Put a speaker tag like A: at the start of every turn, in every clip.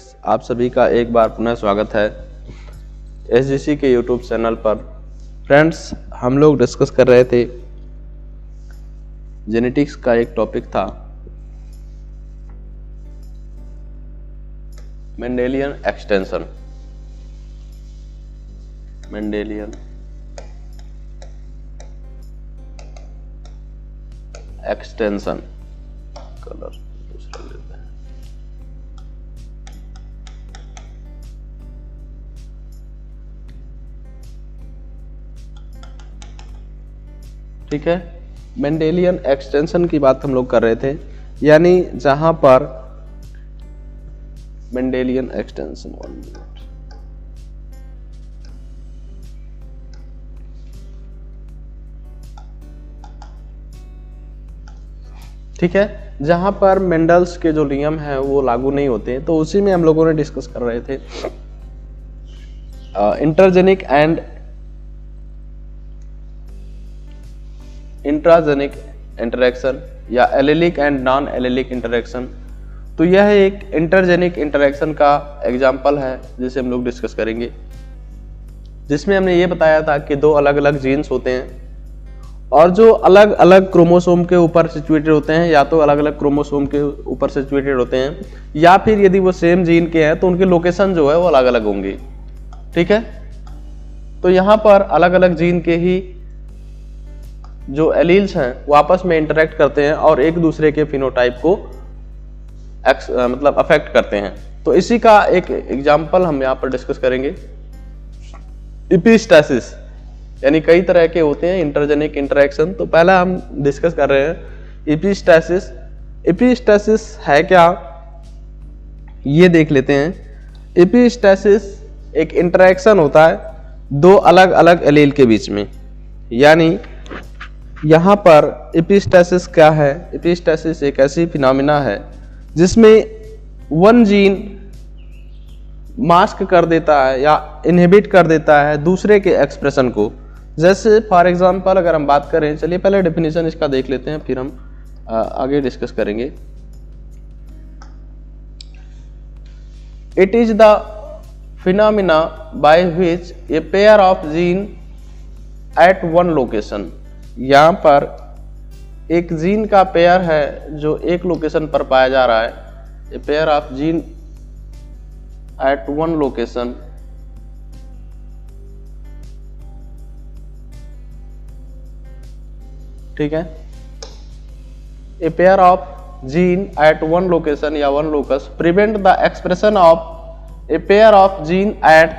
A: Friends, आप सभी का एक बार पुनः स्वागत है एसजीसी के यूट्यूब चैनल पर। फ्रेंड्स, हम लोग डिस्कस कर रहे थे जेनेटिक्स का एक टॉपिक था Mendelian extension. Mendelian extension colour दूसरा लेते हैं। ठीक है, मेंडेलियन एक्सटेंशन की बात हम लोग कर रहे थे, यानी जहां पर मेंडेलियन एक्सटेंशन, 1 मिनट, ठीक है, जहां पर मेंडल्स के जो नियम है वो लागू नहीं होते, तो उसी में हम लोगों ने डिस्कस कर रहे थे इंटरजेनिक एंड इंट्राजेनिक इंटरेक्शन या allylic and non allylic interaction. तो यह एक इंटरजेनिक इंटरेक्शन का एग्जाम्पल है जिसे हम लोग डिस्कस करेंगे, जिसमें हमने ये बताया था कि दो अलग अलग जीन्स होते हैं और जो अलग अलग क्रोमोसोम के ऊपर सिचुएटेड होते हैं, या तो अलग अलग क्रोमोसोम के ऊपर सिचुएटेड होते हैं, या फिर यदि वो सेम जीन के हैं तो उनके लोकेशन जो है वो अलग अलग होंगे। ठीक है, तो यहाँ पर अलग अलग जीन के ही जो एलील्स हैं वो आपस में इंटरेक्ट करते हैं और एक दूसरे के फिनोटाइप को मतलब अफेक्ट करते हैं। तो इसी का एक एग्जाम्पल हम यहाँ पर डिस्कस करेंगे। एपिस्टैसिस, यानी कई तरह के होते हैं इंटरजेनिक इंटरेक्शन। तो पहला हम डिस्कस कर रहे हैं एपिस्टैसिस। एपिस्टैसिस है क्या, ये देख लेते हैं। एपिस्टैसिस एक इंटरेक्शन होता है दो अलग अलग एलील के बीच में, यानी यहाँ पर एपिस्टैसिस क्या है? एपिस्टैसिस एक ऐसी फिनोमिना है जिसमें वन जीन मास्क कर देता है या इनहिबिट कर देता है दूसरे के एक्सप्रेशन को। जैसे फॉर एग्जांपल अगर हम बात करें, चलिए पहले डेफिनेशन इसका देख लेते हैं, फिर हम आगे डिस्कस करेंगे। It is the phenomena by which a pair of gene at one location. यहाँ पर एक जीन का पेयर है जो एक लोकेशन पर पाया जा रहा है। A pair of gene at one location ठीक है। A pair of gene at one location या one locus prevent the expression of a pair of gene at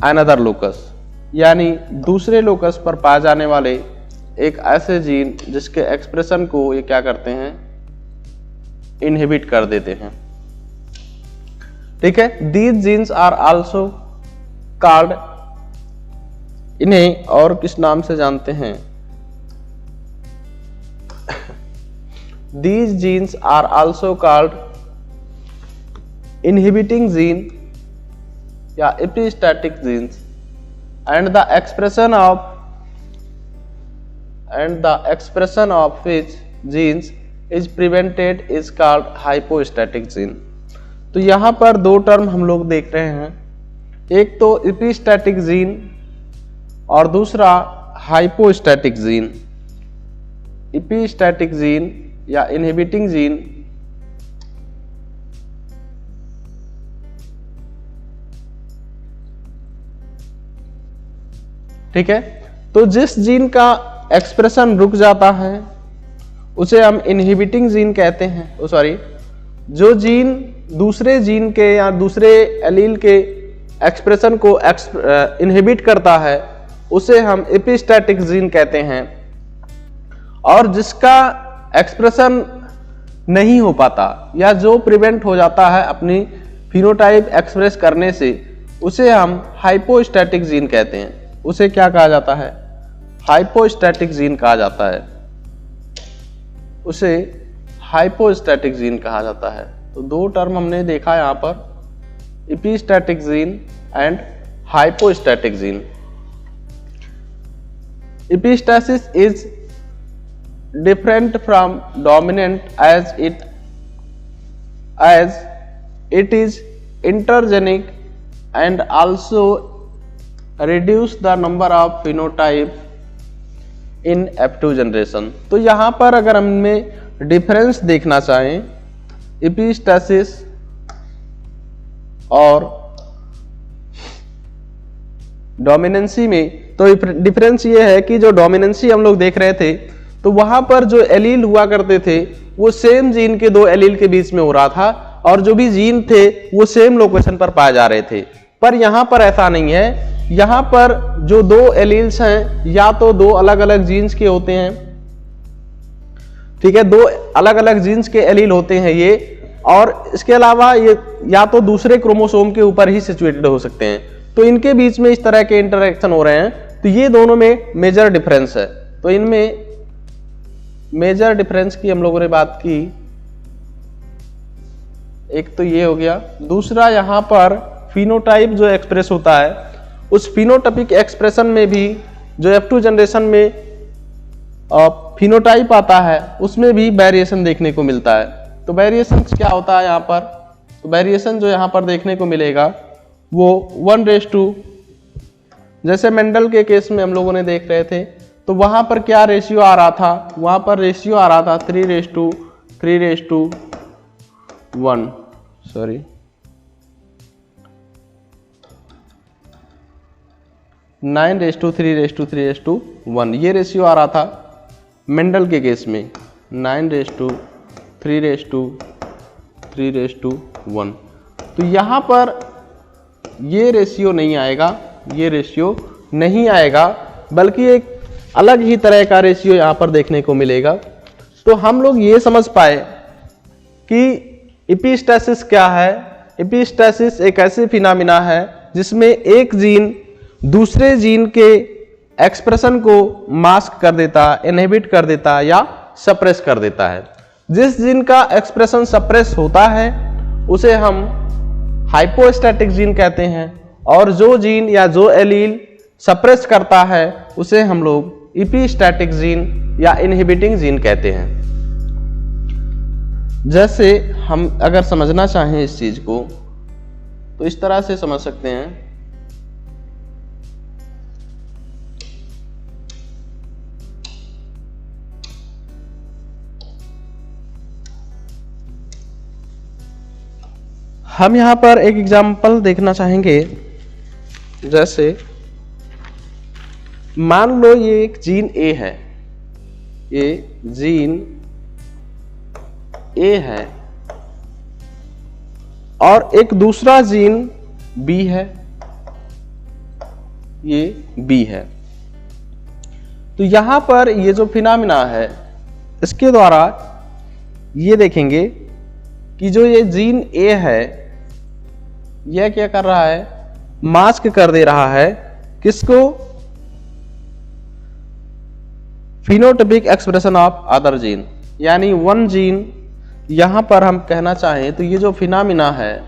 A: another locus, यानी दूसरे लोकस पर पाए जाने वाले एक ऐसे जीन जिसके एक्सप्रेशन को ये क्या करते हैं, इनहिबिट कर देते हैं। ठीक है, these genes are also called, इन्हें और किस नाम से जानते हैं? These genes are also called inhibiting gene या epistatic genes, and the expression of which genes is prevented is called hypostatic gene। तो यहाँ पर दो टर्म हम लोग देख रहे हैं, एक तो epistatic gene और दूसरा hypostatic gene। epistatic gene या इनहिबिटिंग जीन ठीक है, तो जिस जीन का एक्सप्रेशन रुक जाता है उसे हम इनहिबिटिंग जीन कहते हैं। सॉरी, जो जीन दूसरे जीन के या दूसरे एलील के एक्सप्रेशन को इनहिबिट करता है उसे हम एपिस्टैटिक जीन कहते हैं, और जिसका एक्सप्रेशन नहीं हो पाता या जो प्रिवेंट हो जाता है अपनी फिनोटाइप एक्सप्रेस करने से उसे हम हाइपोस्टैटिक जीन कहते हैं। उसे क्या कहा जाता है? हाइपोस्टैटिक जीन कहा जाता है। उसे हाइपोस्टैटिक जीन कहा जाता है। तो दो टर्म हमने देखा यहाँ पर, epistatic gene and hypostatic gene. Epistasis is different from dominant as it is intergenic and also reduce the number of phenotype in F2 generation। तो यहाँ पर अगर हमें डिफरेंस देखना चाहें एपिस्टेसिस और डोमिनेंसी में, तो डिफरेंस ये है कि जो डोमिनेंसी हम लोग देख रहे थे तो वहां पर जो एलील हुआ करते थे वो सेम जीन के दो एलील के बीच में हो रहा था और जो भी जीन थे वो सेम लोकेशन पर पाए जा रहे थे। पर यहाँ पर ऐसा नहीं है, यहाँ पर जो दो एलील्स हैं या तो दो अलग अलग जीन्स के होते हैं, ठीक है, दो अलग अलग जीन्स के एलील होते हैं ये, और इसके अलावा ये या तो दूसरे क्रोमोसोम के ऊपर ही सिचुएटेड हो सकते हैं। तो इनके बीच में इस तरह के इंटरेक्शन हो रहे हैं, तो ये दोनों में मेजर डिफरेंस है। तो इनमें मेजर डिफरेंस की हम लोगों ने बात की, एक तो ये हो गया। दूसरा यहाँ पर फिनोटाइप जो एक्सप्रेस होता है, उस फिनोटाइपिक एक्सप्रेशन में भी जो F2 जनरेशन में फिनोटाइप आता है उसमें भी वेरिएशन देखने को मिलता है। तो वेरिएशन क्या होता है यहाँ पर, तो वेरिएशन जो यहाँ पर देखने को मिलेगा वो 1:, जैसे मेंडल के केस में हम लोगों ने देख रहे थे, तो वहां पर क्या रेशियो आ रहा था, वहां पर रेशियो आ रहा था 3:1, सॉरी 9:3:1, ये रेशियो आ रहा था मेंडल के केस में 9:3:3:1। तो यहाँ पर ये रेशियो नहीं आएगा, ये रेशियो नहीं आएगा, बल्कि एक अलग ही तरह का रेशियो यहाँ पर देखने को मिलेगा। तो हम लोग ये समझ पाए कि एपिस्टेसिस क्या है। एपिस्टेसिस एक ऐसी फिनोमिना है जिसमें एक जीन दूसरे जीन के एक्सप्रेशन को मास्क कर देता, इनहिबिट कर देता या सप्रेस कर देता है। जिस जीन का एक्सप्रेशन सप्रेस होता है उसे हम हाइपोस्टैटिक जीन कहते हैं, और जो जीन या जो एलील सप्रेस करता है उसे हम लोग एपिस्टैटिक जीन या इनहिबिटिंग जीन कहते हैं। जैसे हम अगर समझना चाहें इस चीज को तो इस तरह से समझ सकते हैं, हम यहां पर एक एग्जांपल देखना चाहेंगे। जैसे मान लो ये एक जीन ए है, ये जीन ए है और एक दूसरा जीन बी है, ये बी है। तो यहां पर ये जो फिनोमिना है इसके द्वारा ये देखेंगे कि जो ये जीन ए है यह क्या कर रहा है, मास्क कर दे रहा है किसको, phenotypic expression of other gene, यानी वन जीन। यहां पर हम कहना चाहें तो ये जो फिनोमिना है,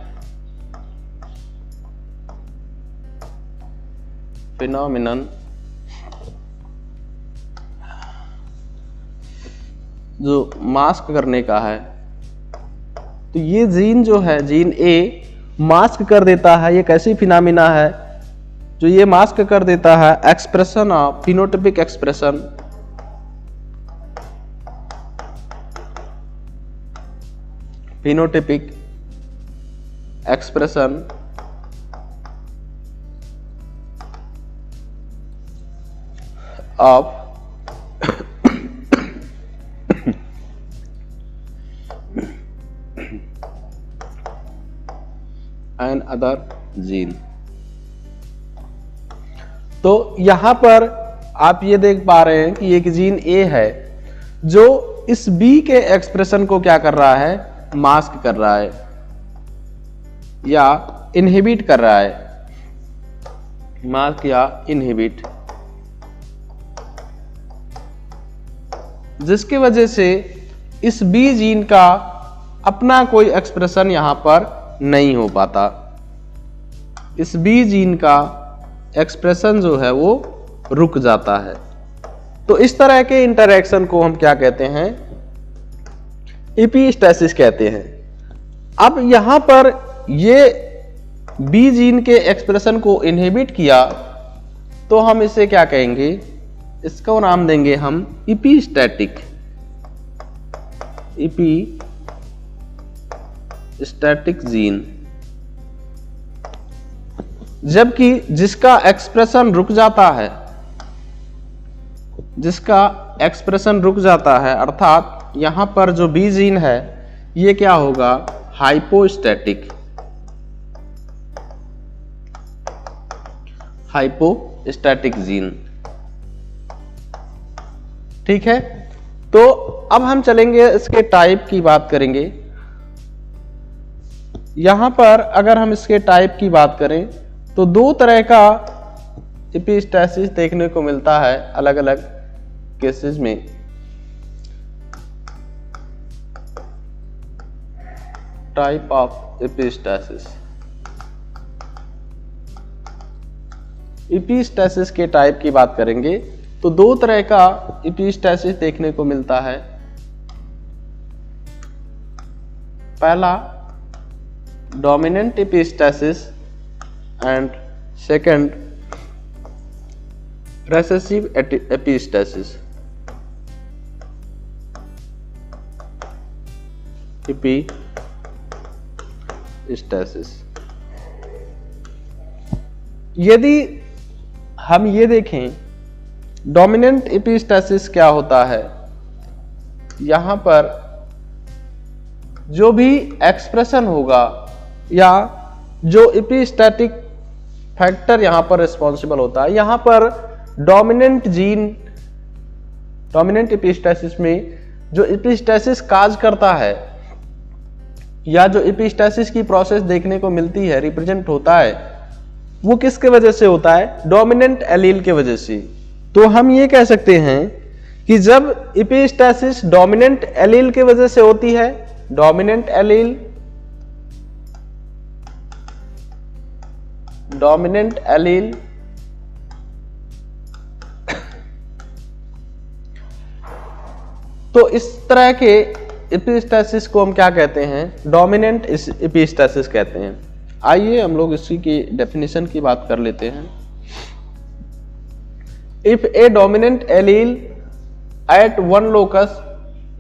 A: फिनोमिनन जो मास्क करने का है, तो ये जीन जो है जीन ए मास्क कर देता है। ये कैसी फिनोमिना है जो ये मास्क कर देता है expression of phenotypic expression phenotypic expression of an other gene. तो यहां पर आप ये देख पा रहे हैं कि एक जीन ए है जो इस बी के एक्सप्रेशन को क्या कर रहा है, मास्क कर रहा है या इनहिबिट कर रहा है, मास्क या इनहिबिट, जिसकी वजह से इस बी जीन का अपना कोई एक्सप्रेशन यहां पर नहीं हो पाता। इस बी जीन का एक्सप्रेशन जो है वो रुक जाता है। तो इस तरह के इंटरैक्शन को हम क्या कहते हैं, एपिस्टेसिस कहते हैं। अब यहां पर ये बी जीन के एक्सप्रेशन को इनहिबिट किया तो हम इसे क्या कहेंगे, इसका नाम देंगे हम इपीस्टैटिक जीन। जबकि जिसका एक्सप्रेशन रुक जाता है, अर्थात यहां पर जो बी जीन है ये क्या होगा, हाइपोस्टैटिक जीन। ठीक है, तो अब हम चलेंगे इसके टाइप की बात करेंगे। यहां पर अगर हम इसके टाइप की बात करें तो दो तरह का एपिस्टैसिस देखने को मिलता है अलग अलग केसेस में। टाइप ऑफ एपिस्टैसिस के टाइप की बात करेंगे तो दो तरह का एपिस्टैसिस देखने को मिलता है। पहला डोमिनेंट एपिस्टैसिस एंड सेकंड रेसेसिव एपिस्टैसिस। यदि हम ये देखें डोमिनेंट एपिस्टैसिस क्या होता है, यहां पर जो भी एक्सप्रेशन होगा या जो एपिस्टैटिक फैक्टर यहां पर रिस्पॉन्सिबल होता है, यहां पर डोमिनेंट एपिस्टैसिस में जो एपिस्टैसिस काज करता है या जो एपिस्टैसिस की प्रोसेस देखने को मिलती है, रिप्रेजेंट होता है, वो किसके वजह से होता है, डोमिनेंट एलील के वजह से। तो हम ये कह सकते हैं कि जब एपिस्टैसिस डोमिनेंट एलील के वजह से होती है, डोमिनेंट एलील तो इस तरह के एपिस्टैसिस को हम क्या कहते हैं, डोमिनेंट एपिस्टैसिस कहते हैं। आइए हम लोग इसी की डेफिनेशन की बात कर लेते हैं। If a dominant allele at one locus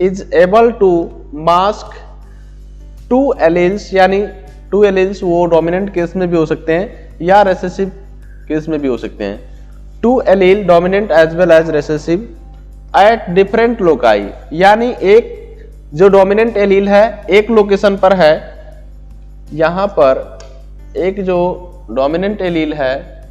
A: is able to mask two alleles, यानी two alleles वो डोमिनेंट केस में भी हो सकते हैं या रेसेसिव केस में भी हो सकते हैं। Two allele dominant as well as recessive at different loci, यानी एक जो डोमिनेंट एलील है एक लोकेशन पर है, यहां पर एक जो डोमिनेंट एलील है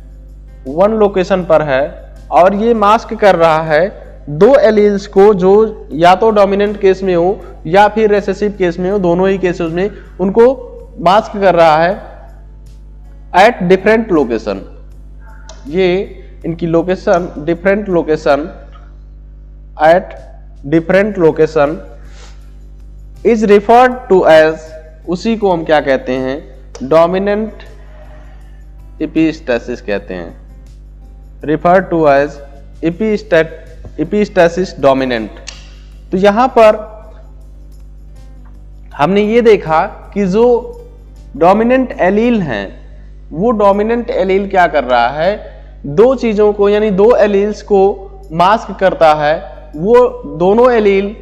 A: वन लोकेशन पर है और ये मास्क कर रहा है दो एलील्स को जो या तो डोमिनेंट केस में हो या फिर रेसेसिव केस में हो, दोनों ही केसेस में उनको मास्क कर रहा है एट डिफरेंट लोकेशन। ये इनकी location different location at different location is referred to as, उसी को हम क्या कहते हैं, डोमिनेंट एपिस्टैसिस कहते हैं, रिफर टू एज एपिस्टैसिस डोमिनेंट। तो यहां पर हमने ये देखा कि जो डोमिनेंट एलील हैं वो डोमिनेंट एलील क्या कर रहा है, दो चीजों को यानी दो एलील्स को मास्क करता है। वो दोनों एलील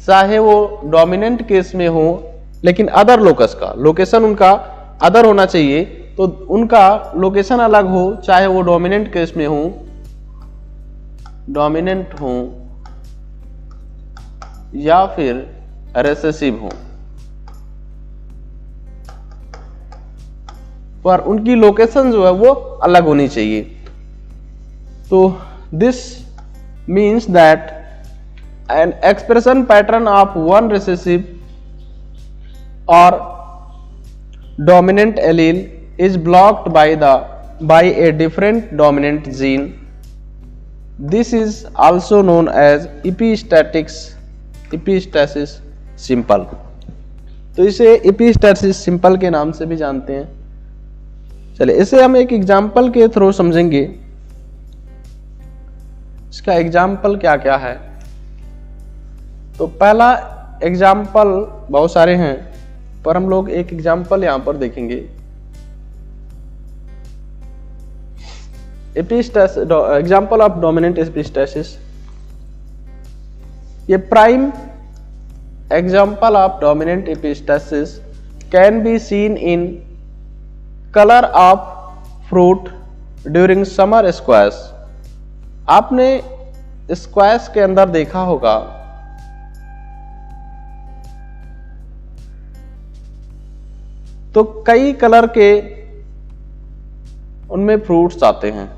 A: चाहे वो डोमिनेंट केस में हो लेकिन अदर लोकस का लोकेशन उनका अदर होना चाहिए, तो उनका लोकेशन अलग हो, चाहे वो डोमिनेंट केस में हो, डोमिनेंट हो या फिर रेसेसिव हो, पर उनकी लोकेशन जो है वो अलग होनी चाहिए। तो this means that an expression pattern of one recessive और dominant allele is blocked by a different dominant gene. This is also known as epistasis simple। तो इसे epistasis simple के नाम से भी जानते हैं। चलिए इसे हम एक एग्जाम्पल के थ्रू समझेंगे। इसका एग्जाम्पल क्या क्या है, तो पहला एग्जाम्पल बहुत सारे हैं, पर हम लोग एक एग्जाम्पल यहां पर देखेंगे। Example of dominant epistasis. ये prime example of dominant epistasis can be seen in colour of fruit during summer squash. आपने स्क्वैश के अंदर देखा होगा तो कई कलर के उनमें फ्रूट्स आते हैं,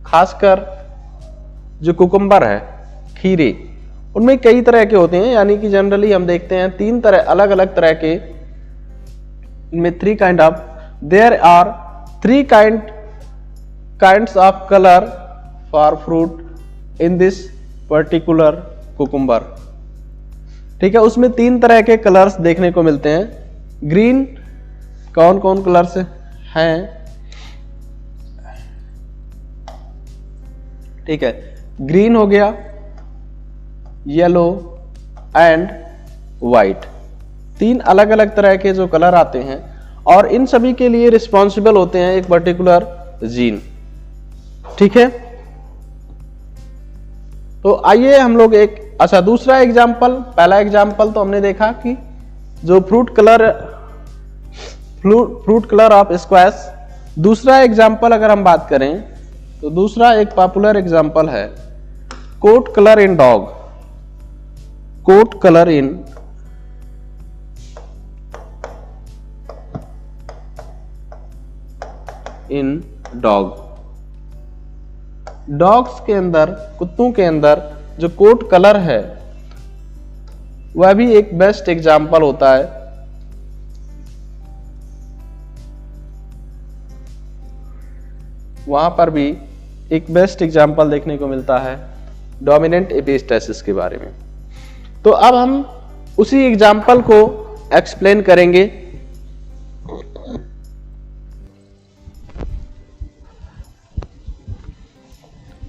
A: खासकर जो कुकुम्बर है, खीरे, उनमें कई तरह के होते हैं। यानी कि जनरली हम देखते हैं 3 तरह, अलग अलग तरह के, इनमें 3 kind of, there are 3 kinds of colour for fruit in this particular cucumber. ठीक है, उसमें 3 तरह के कलर्स देखने को मिलते हैं। ग्रीन, कौन कौन कलर्स हैं? ठीक है, ग्रीन हो गया, येलो एंड वाइट। 3 अलग अलग तरह के जो कलर आते हैं और इन सभी के लिए रिस्पॉन्सिबल होते हैं एक पर्टिकुलर जीन। ठीक है, तो आइए हम लोग अच्छा दूसरा एग्जाम्पल, पहला एग्जाम्पल तो हमने देखा कि जो फ्रूट कलर ऑफ स्क्वैश। दूसरा एग्जाम्पल अगर हम बात करें तो दूसरा एक पॉपुलर एग्जाम्पल है coat colour in dog. Coat colour in dog. Dogs के अंदर, कुत्तों के अंदर जो कोट कलर है वह भी एक बेस्ट एग्जाम्पल होता है। वहां पर भी एक बेस्ट एग्जाम्पल देखने को मिलता है डोमिनेंट एपिस्टेसिस के बारे में। तो अब हम उसी एग्जाम्पल को एक्सप्लेन करेंगे।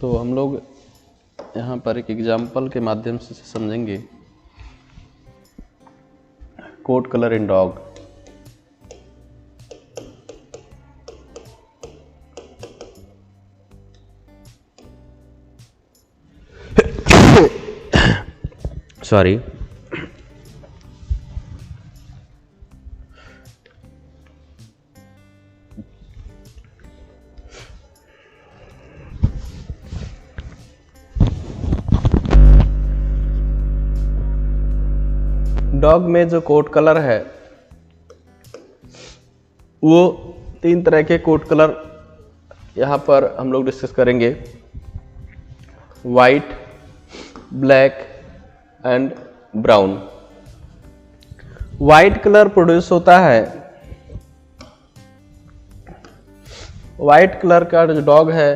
A: तो हम लोग यहां पर एक एग्जाम्पल के माध्यम से समझेंगे coat colour in dog. Sorry, dog में जो कोट कलर है वो 3 तरह के कोट कलर यहां पर हम लोग डिस्कस करेंगे। White, black and brown. White colour produce होता है, व्हाइट कलर का जो डॉग है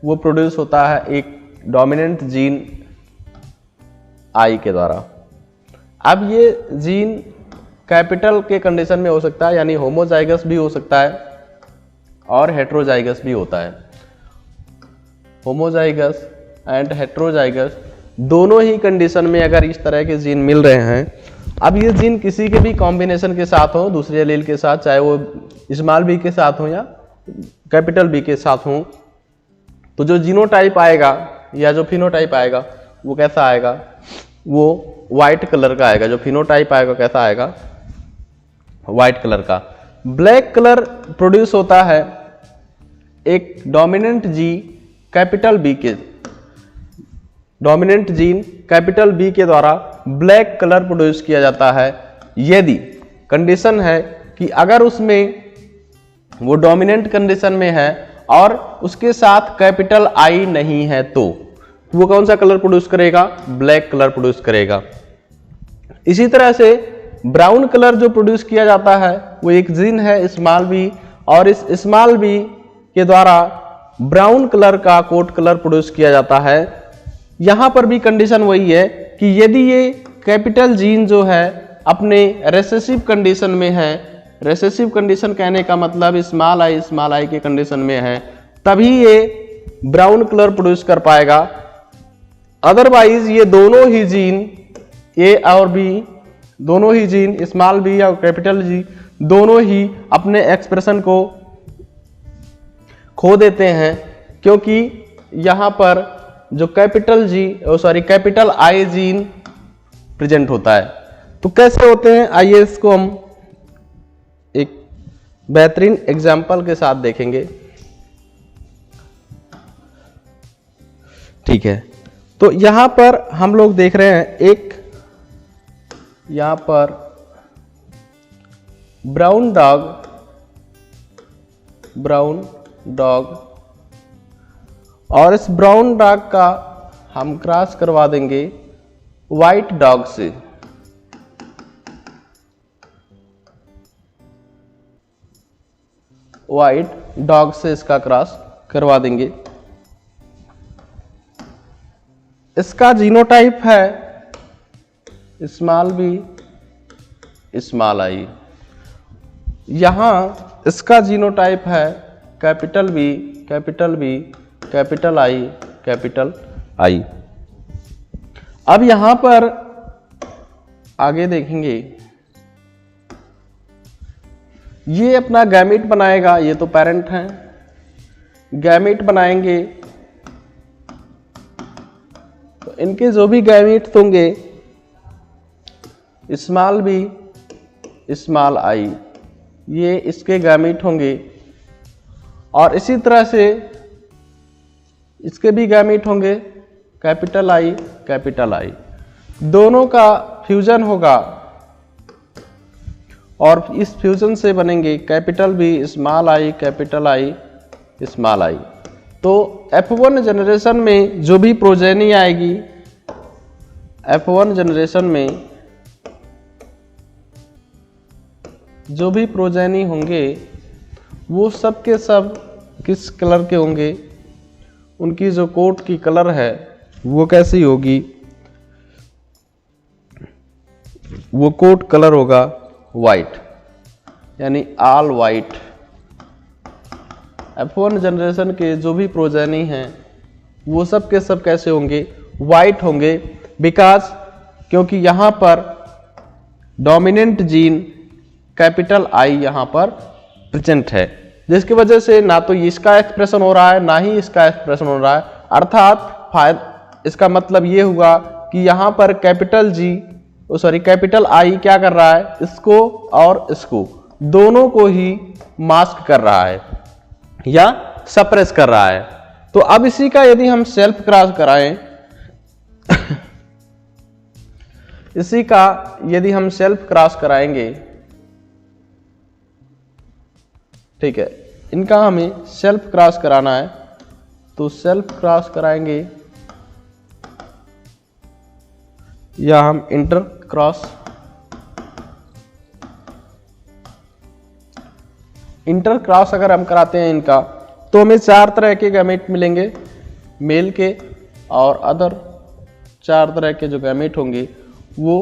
A: वो प्रोड्यूस होता है एक डोमिनेंट जीन आई के द्वारा। अब ये जीन कैपिटल के कंडीशन में हो सकता है, यानी होमोजाइगस भी हो सकता है और हेट्रोजाइगस भी होता है। होमोजाइगस एंड हेट्रोजाइगस दोनों ही कंडीशन में अगर इस तरह के जीन मिल रहे हैं, अब ये जीन किसी के भी कॉम्बिनेशन के साथ हो, दूसरे एलील के साथ, चाहे वो स्मॉल बी के साथ हो या कैपिटल बी के साथ हो, तो जो जीनोटाइप आएगा या जो फिनोटाइप आएगा वो कैसा आएगा? वो व्हाइट कलर का आएगा। जो फिनोटाइप आएगा कैसा आएगा? व्हाइट कलर का। ब्लैक कलर प्रोड्यूस होता है एक डोमिनेंट जी कैपिटल बी के, डोमिनेंट जीन कैपिटल बी के द्वारा ब्लैक कलर प्रोड्यूस किया जाता है यदि कंडीशन है कि अगर उसमें वो डोमिनेंट कंडीशन में है और उसके साथ कैपिटल आई नहीं है तो वो कौन सा कलर प्रोड्यूस करेगा? ब्लैक कलर प्रोड्यूस करेगा। इसी तरह से ब्राउन कलर जो प्रोड्यूस किया जाता है वो एक जीन है स्मॉल बी, और इस स्मॉल बी के द्वारा ब्राउन कलर का कोट कलर प्रोड्यूस किया जाता है। यहां पर भी कंडीशन वही है कि यदि ये कैपिटल जीन जो है अपने रेसेसिव कंडीशन में है, रेसेसिव कंडीशन कहने का मतलब स्मॉल आई के कंडीशन में है, तभी ये ब्राउन कलर प्रोड्यूस कर पाएगा। अदरवाइज ये दोनों ही जीन ए और बी दोनों ही जीन स्मॉल बी या कैपिटल जी दोनों ही अपने एक्सप्रेशन को खो देते हैं, क्योंकि यहाँ पर जो कैपिटल आई जीन प्रेजेंट होता है। तो कैसे होते हैं, आइए इसको हम एक बेहतरीन एग्जाम्पल के साथ देखेंगे। ठीक है, तो यहां पर हम लोग देख रहे हैं एक यहां पर ब्राउन डॉग और इस ब्राउन डॉग का हम क्रॉस करवा देंगे व्हाइट डॉग से। व्हाइट डॉग से इसका क्रॉस करवा देंगे। इसका जीनोटाइप है स्मॉल बी स्मॉल आई। यहां इसका जीनोटाइप है कैपिटल बी कैपिटल आई। अब यहां पर आगे देखेंगे, ये अपना गैमेट बनाएगा, ये तो पेरेंट हैं, गैमेट बनाएंगे। तो इनके जो भी गैमेट्स होंगे स्मॉल बी स्मॉल आई, ये इसके गैमेट होंगे। और इसी तरह से इसके भी गैमेट होंगे कैपिटल आई। दोनों का फ्यूजन होगा और इस फ्यूजन से बनेंगे capital B small I small I. तो F1 जनरेशन में जो भी प्रोजेनी आएगी, F1 जनरेशन में जो भी प्रोजेनी होंगे वो सब के सब किस कलर के होंगे, उनकी जो कोट की कलर है वो कैसी होगी, वो कोट कलर होगा वाइट, यानी ऑल वाइट। F1 जनरेशन के जो भी प्रोजेनी हैं वो सब के सब कैसे होंगे, वाइट होंगे। क्योंकि यहाँ पर डोमिनेंट जीन कैपिटल आई यहाँ पर प्रेजेंट है, जिसकी वजह से ना तो इसका एक्सप्रेशन हो रहा है ना ही इसका एक्सप्रेशन हो रहा है। अर्थात इसका मतलब ये हुआ कि यहाँ पर कैपिटल आई क्या कर रहा है, इसको और इसको दोनों को ही मास्क कर रहा है या सप्रेस कर रहा है। तो अब इसी का यदि हम सेल्फ क्रॉस कराएं इसी का यदि हम सेल्फ क्रॉस कराएंगे, ठीक है, इनका हमें सेल्फ क्रॉस कराना है, तो सेल्फ क्रॉस कराएंगे या हम इंटर क्रॉस अगर हम कराते हैं इनका, तो हमें 4 तरह के गैमेट मिलेंगे, मेल के और अदर 4 तरह के जो गैमेट होंगे वो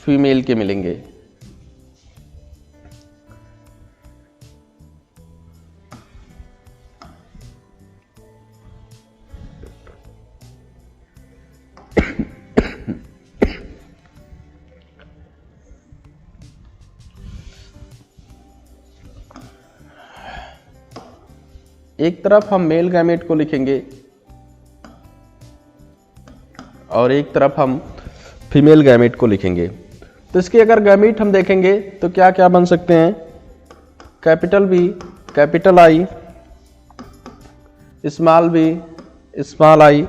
A: फीमेल के मिलेंगे। एक तरफ हम मेल गैमेट को लिखेंगे और एक तरफ हम फीमेल गैमेट को लिखेंगे। तो इसके अगर गैमेट हम देखेंगे तो क्या क्या बन सकते हैं, capital B capital I small B small I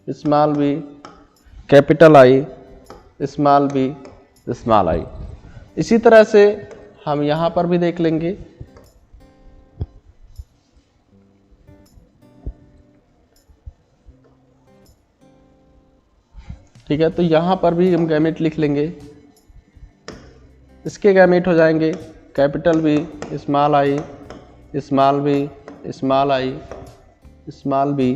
A: small B capital I small B small I. इसी तरह से हम यहाँ पर भी देख लेंगे। ठीक है, तो यहाँ पर भी हम गैमेट लिख लेंगे। इसके गैमेट हो जाएंगे capital B small I small B small I small B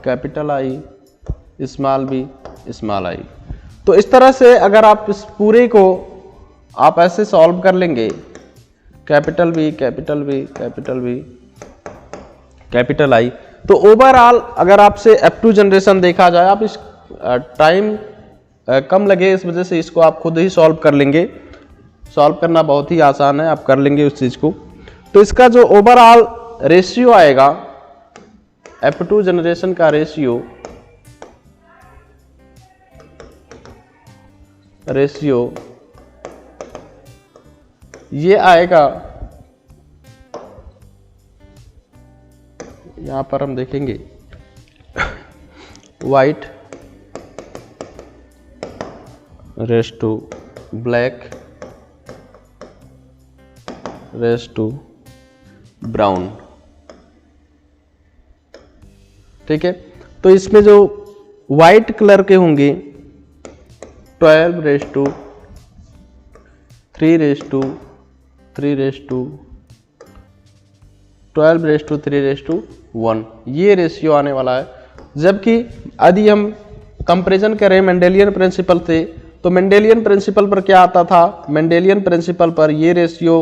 A: capital I small B small I. तो इस तरह से अगर आप इस पूरे को आप ऐसे सॉल्व कर लेंगे, capital B capital B capital B capital I, तो ओवरऑल अगर आपसे F2 जनरेशन देखा जाए, आप इस टाइम कम लगे, इस वजह से इसको आप खुद ही सॉल्व कर लेंगे। सॉल्व करना बहुत ही आसान है, आप कर लेंगे उस चीज को। तो इसका जो ओवरऑल रेशियो आएगा, F2 जनरेशन का रेशियो ये आएगा, यहां पर हम देखेंगे white is to black is to brown. ठीक है, तो इसमें जो वाइट कलर के होंगे 12 is to 3 is to 3 is to 12 is to 3 is to 1, ये रेशियो आने वाला है। जबकि यदि हम कंपैरिजन करें मेंडेलियन प्रिंसिपल से, तो मेंडेलियन प्रिंसिपल पर क्या आता था, मेंडेलियन प्रिंसिपल पर ये रेशियो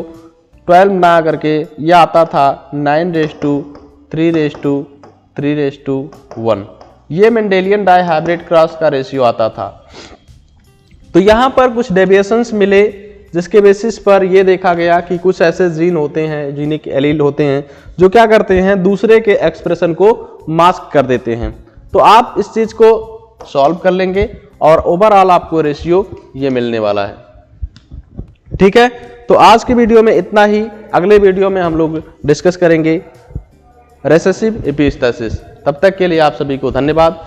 A: 12 ना करके यह आता था 9 is to 3 is to 3 is to 1, ये मेंडेलियन डाइहाइब्रिड क्रॉस का रेशियो आता था। तो यहाँ पर कुछ डेविएशंस मिले, जिसके बेसिस पर यह देखा गया कि कुछ ऐसे जीन होते हैं, जीनिक एलील होते हैं, जो क्या करते हैं, दूसरे के एक्सप्रेशन को मास्क कर देते हैं। तो आप इस चीज को सॉल्व कर लेंगे और ओवरऑल आपको रेशियो ये मिलने वाला है। ठीक है, तो आज की वीडियो में इतना ही। अगले वीडियो में हम लोग डिस्कस करेंगे रेसेसिव एपिस्टेसिस। तब तक के लिए आप सभी को धन्यवाद।